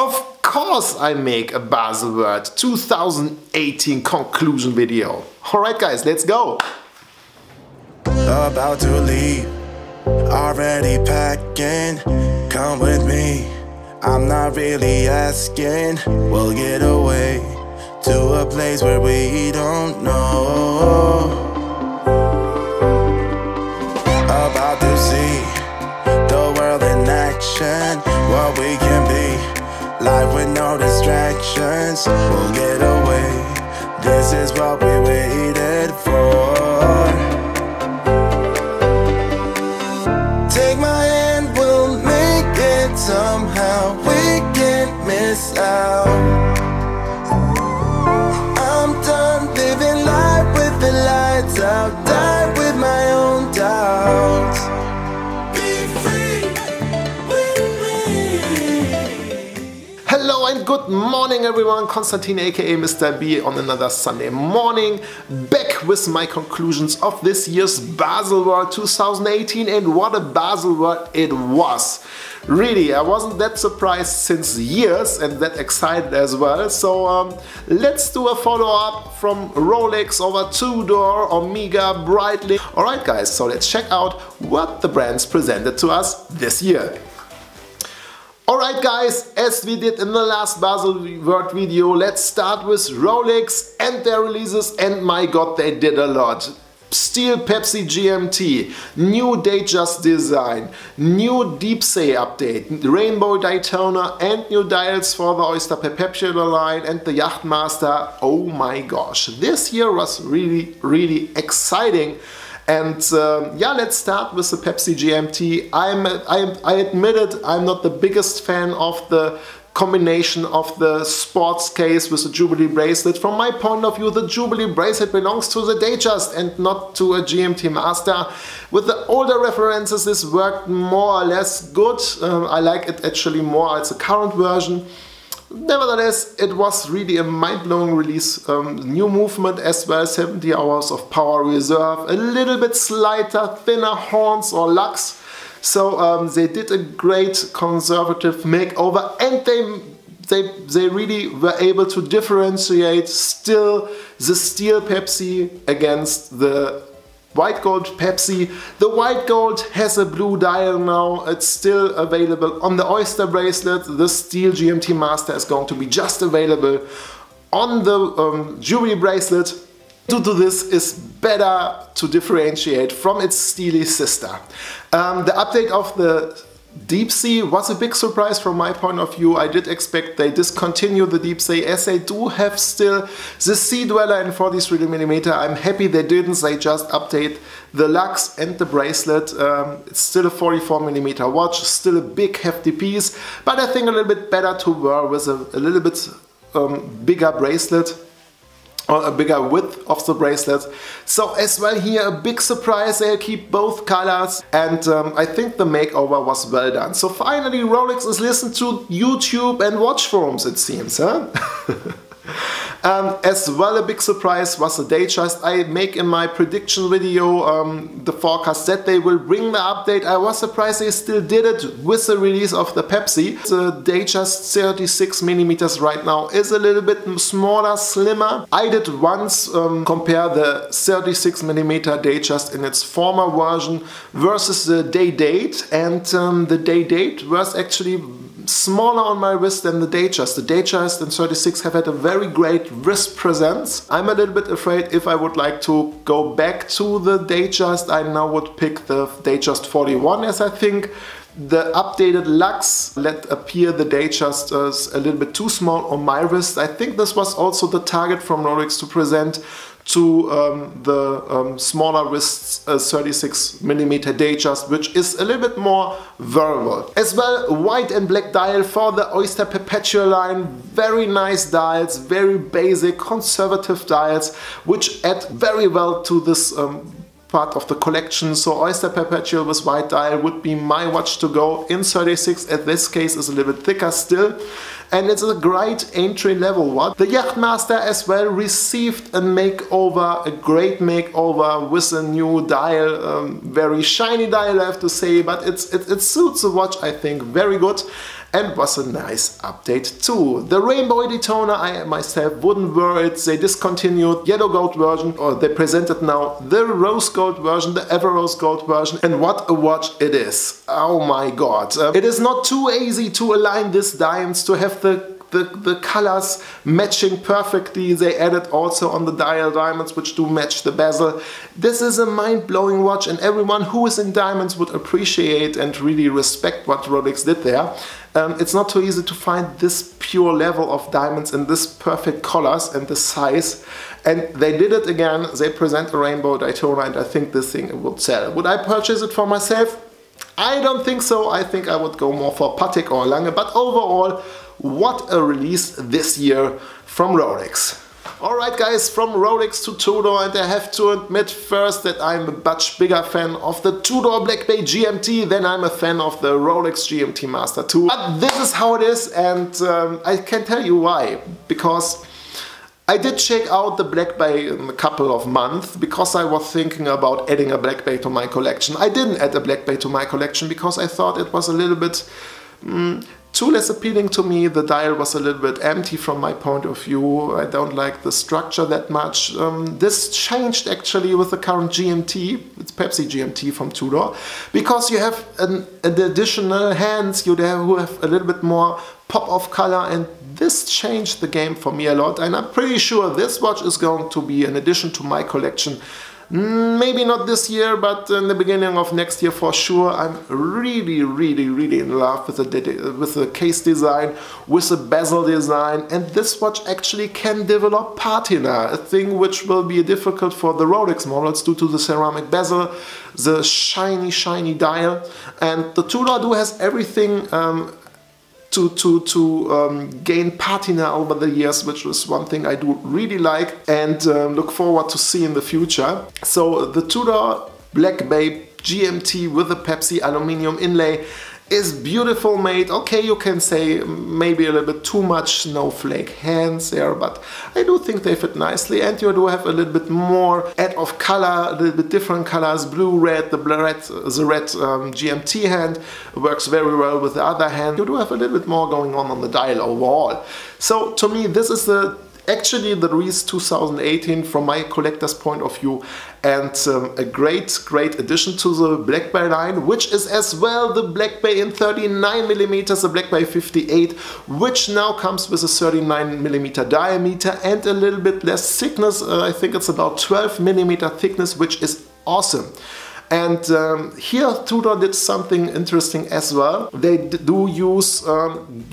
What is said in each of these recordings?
Of course I make a Baselworld 2018 conclusion video. Alright guys, let's go! About to leave, already packing. Come with me, I'm not really asking. We'll get away to a place where we don't know. About to see the world in action, what we can be, life with no distractions. We'll get away, this is what we waited for. Take my hand, we'll make it somehow. We can't miss out. I'm done living life with the lights out. Die with my own doubts. Be free with me. Hello and good morning everyone, Konstantin aka Mr. B on another Sunday morning, back with my conclusions of this year's Baselworld 2018, and what a Baselworld it was. Really, I wasn't that surprised since years and that excited as well, so let's do a follow-up from Rolex over Tudor, Omega, Breitling. Alright guys, so let's check out what the brands presented to us this year. Alright guys, as we did in the last Baselworld video, let's start with Rolex and their releases, and my god, they did a lot. Steel Pepsi GMT, new Datejust design, new Deep Say update, Rainbow Daytona, and new dials for the Oyster Perpetual line and the Yachtmaster. Oh my gosh, this year was really exciting. And yeah, let's start with the Pepsi GMT. I admit it, I'm not the biggest fan of the combination of the sports case with the Jubilee bracelet. From my point of view, the Jubilee bracelet belongs to the Datejust and not to a GMT Master. With the older references, this worked more or less good. I like it actually more as a current version. Nevertheless, it was really a mind-blowing release. New movement as well, 70 hours of power reserve, a little bit slighter, thinner horns or lugs. So they did a great conservative makeover, and they really were able to differentiate still the steel Pepsi against the white gold Pepsi. The white gold has a blue dial now, it's still available on the Oyster bracelet. The steel GMT Master is going to be just available on the Jubilee bracelet. Due to this, is better to differentiate from its steely sister. The update of the Deep Sea was a big surprise from my point of view. I did expect they discontinue the Deep Sea, as they do have still the Sea Dweller in 43mm. I'm happy they didn't, they just update the lugs and the bracelet. It's still a 44mm watch, still a big hefty piece, but I think a little bit better to wear with a little bit bigger bracelet, or a bigger width of the bracelet. So as well here, a big surprise, they'll keep both colors, and I think the makeover was well done. So finally Rolex is listened to YouTube and watch forums, it seems, huh? As well, a big surprise was the Datejust. I make in my prediction video the forecast that they will bring the update. I was surprised they still did it with the release of the Pepsi. The Datejust 36mm right now is a little bit smaller, slimmer. I did once compare the 36mm Datejust in its former version versus the Day-Date, and the Day-Date was actually smaller on my wrist than the Datejust. The Datejust and 36 have had a very great wrist presence. I'm a little bit afraid if I would like to go back to the Datejust, I now would pick the Datejust 41, as I think the updated lugs let appear the Datejust as a little bit too small on my wrist. I think this was also the target from Rolex to present to the smaller wrists 36mm Datejust, which is a little bit more wearable. As well, white and black dial for the Oyster Perpetual line. Very nice dials, very basic, conservative dials, which add very well to this part of the collection. So Oyster Perpetual with white dial would be my watch to go in 36. At this case is a little bit thicker still, and it's a great entry level watch. The Yachtmaster as well received a makeover, a great makeover with a new dial, very shiny dial I have to say, but it suits the watch I think very good. and was a nice update too. The rainbow toner I myself wouldn't wear it. They discontinued yellow gold version, or they presented now the rose gold version, the ever rose gold version, and what a watch it is. Oh my god. It is not too easy to align these diamonds to have the colors matching perfectly. They added also on the dial diamonds which do match the bezel. This is a mind-blowing watch, and everyone who is in diamonds would appreciate and really respect what Rolex did there. It's not too easy to find this pure level of diamonds in this perfect colors and the size, and they did it again. They present a rainbow Daytona, and I think this thing would sell. Would I purchase it for myself? I don't think so. I think I would go more for Patek or Lange, but overall, what a release this year from Rolex. Alright guys, from Rolex to Tudor, and I have to admit first that I'm a much bigger fan of the Tudor Black Bay GMT than I'm a fan of the Rolex GMT Master 2. But this is how it is, and I can tell you why. Because I did check out the Black Bay in a couple of months because I was thinking about adding a Black Bay to my collection. I didn't add a Black Bay to my collection because I thought it was a little bit too less appealing to me. The dial was a little bit empty from my point of view. I don't like the structure that much. This changed actually with the current GMT. It's Pepsi GMT from Tudor, because you have an additional hands who have a little bit more pop of color, and this changed the game for me a lot, and I'm pretty sure this watch is going to be an addition to my collection. Maybe not this year, but in the beginning of next year for sure. I'm really in love with the case design, with the bezel design, and this watch actually can develop patina, a thing which will be difficult for the Rolex models due to the ceramic bezel, the shiny dial, and the Tudor has everything to gain patina over the years, which is one thing I do really like and look forward to see in the future. So the Tudor Black Bay GMT with the Pepsi aluminium inlay is beautiful made. Okay, you can say maybe a little bit too much snowflake hands there, but I do think they fit nicely, and you do have a little bit more add of color, a little bit different colors, blue, red, the red GMT hand works very well with the other hand. You do have a little bit more going on the dial overall. So to me, this is actually the release 2018 from my collector's point of view, and a great addition to the Black Bay line, which is as well the Black Bay in 39mm, the Black Bay 58, which now comes with a 39mm diameter and a little bit less thickness. I think it's about 12mm thickness, which is awesome. And here Tudor did something interesting as well. They do use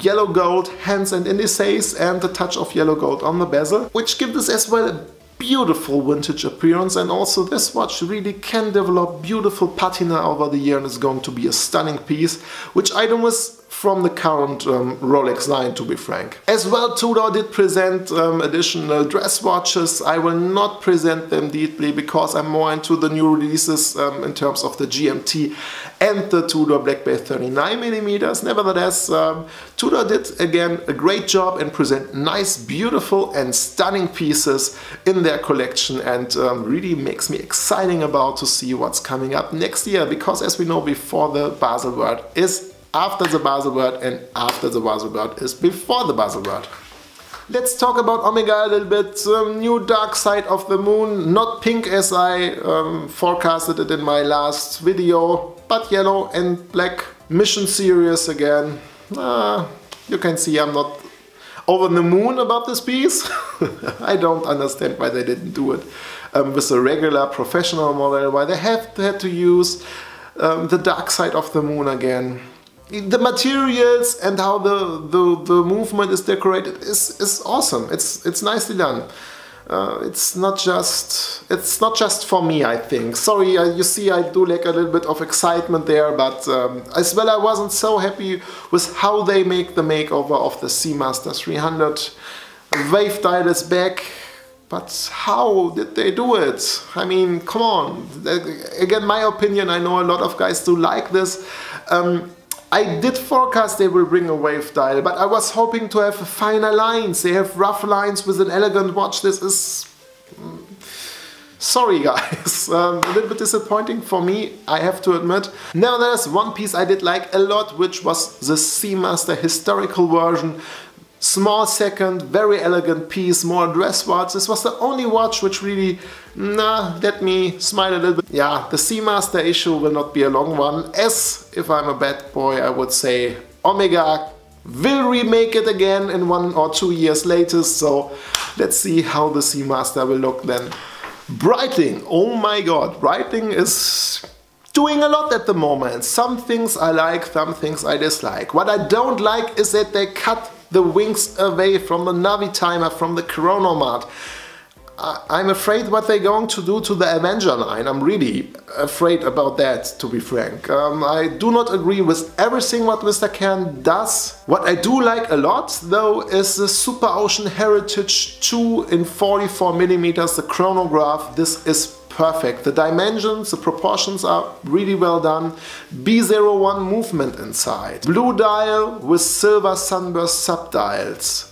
yellow gold hands and indices and a touch of yellow gold on the bezel, which gives this as well a beautiful vintage appearance, and also this watch really can develop beautiful patina over the year and is going to be a stunning piece, which item was from the current Rolex line, to be frank. As well, Tudor did present additional dress watches. I will not present them deeply because I'm more into the new releases in terms of the GMT and the Tudor Black Bay 39mm. Nevertheless, Tudor did again a great job and present nice, beautiful and stunning pieces in their collection, and really makes me exciting about to see what's coming up next year, because as we know, before the Baselworld is after the Baselworld, and after the Baselworld is before the Baselworld. Let's talk about Omega a little bit. New dark side of the moon, not pink as I forecasted it in my last video, but yellow and black. Mission series again. You can see I'm not over the moon about this piece. I don't understand why they didn't do it with a regular professional model, why they had to use the dark side of the moon again. The materials and how the movement is decorated is awesome. It's nicely done. It's not just for me, I think. Sorry, you see, I do like a little bit of excitement there, but as well I wasn't so happy with how they make the makeover of the Seamaster 300. Wave dial is back, but how did they do it? I mean, come on. Again, my opinion, I know a lot of guys do like this. I did forecast they will bring a wave dial, but I was hoping to have finer lines. They have rough lines with an elegant watch. This is Sorry guys, a little bit disappointing for me, I have to admit. Nevertheless, one piece I did like a lot, which was the Seamaster historical version. Small second, very elegant piece, more dress watch. This was the only watch which really, let me smile a little bit. Yeah, the Seamaster issue will not be a long one, as if I'm a bad boy I would say Omega will remake it again in 1 or 2 years later, so let's see how the Seamaster will look then. Breitling, oh my god, Breitling is doing a lot at the moment. Some things I like, some things I dislike. What I don't like is that they cut the wings away from the Navi timer, from the chronomat. I'm afraid what they're going to do to the Avenger line. I'm really afraid about that, to be frank. I do not agree with everything what Mr. Kern does. What I do like a lot though is the Super Ocean Heritage 2 in 44mm, the chronograph. This is perfect. The dimensions, the proportions are really well done. B01 movement inside. Blue dial with silver sunburst subdials.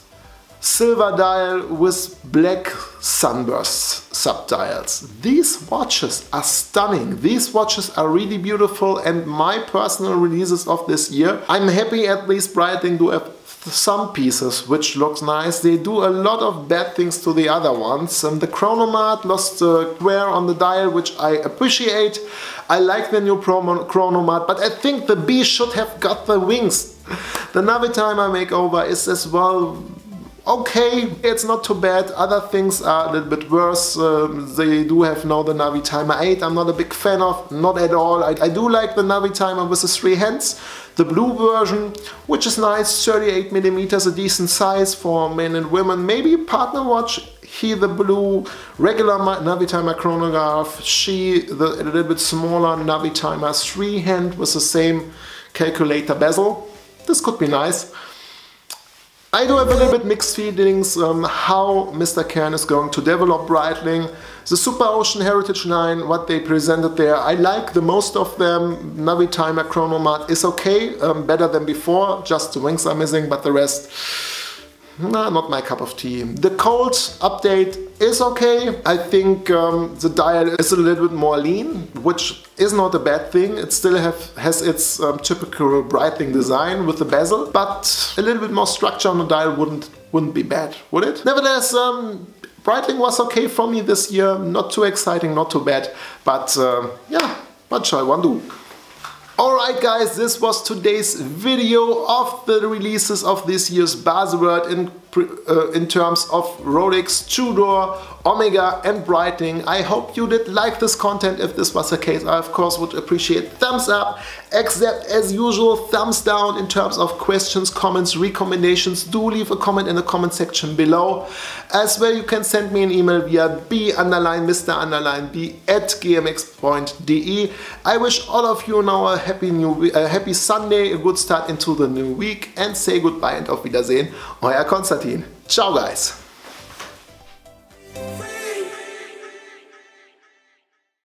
Silver dial with black sunburst subdials. These watches are stunning. These watches are really beautiful, and my personal releases of this year, I'm happy at least Breitling do have some pieces which looks nice. They do a lot of bad things to the other ones. The chronomat lost the square on the dial, which I appreciate. I like the new chronomat, but I think the B should have got the wings. The Navi timer makeover is as well okay, it's not too bad. Other things are a little bit worse. They do have now the Navi timer 8. I'm not a big fan of, not at all. I do like the Navi timer with the 3 hands. The blue version, which is nice, 38mm, a decent size for men and women. Maybe a partner watch. Here the blue regular Navi timer chronograph. She the a little bit smaller Navi timer 3 hand with the same calculator bezel. This could be nice. I do have a little bit mixed feelings how Mr. Kern is going to develop Breitling. The Super Ocean Heritage line, what they presented there, I like the most of them. Navi timer chronomat is okay, better than before, just the wings are missing, but the rest, not my cup of tea. The cold update is okay. I think the dial is a little bit more lean, which is not a bad thing. It still has its typical Breitling design with the bezel, but a little bit more structure on the dial wouldn't be bad, would it? Nevertheless, Breitling was okay for me this year. Not too exciting, not too bad, but yeah, what shall one do? Alright guys, this was today's video of the releases of this year's Baselworld in terms of Rolex, Tudor, Omega and Breitling. I hope you did like this content. If this was the case, I of course would appreciate thumbs up, except as usual thumbs down in terms of questions, comments, recommendations. Do leave a comment in the comment section below. As well, you can send me an email via b_mr_b@gmx.de. I wish all of you now a happy Sunday, a good start into the new week, and say goodbye and auf Wiedersehen. Euer Konstantin. Ciao guys.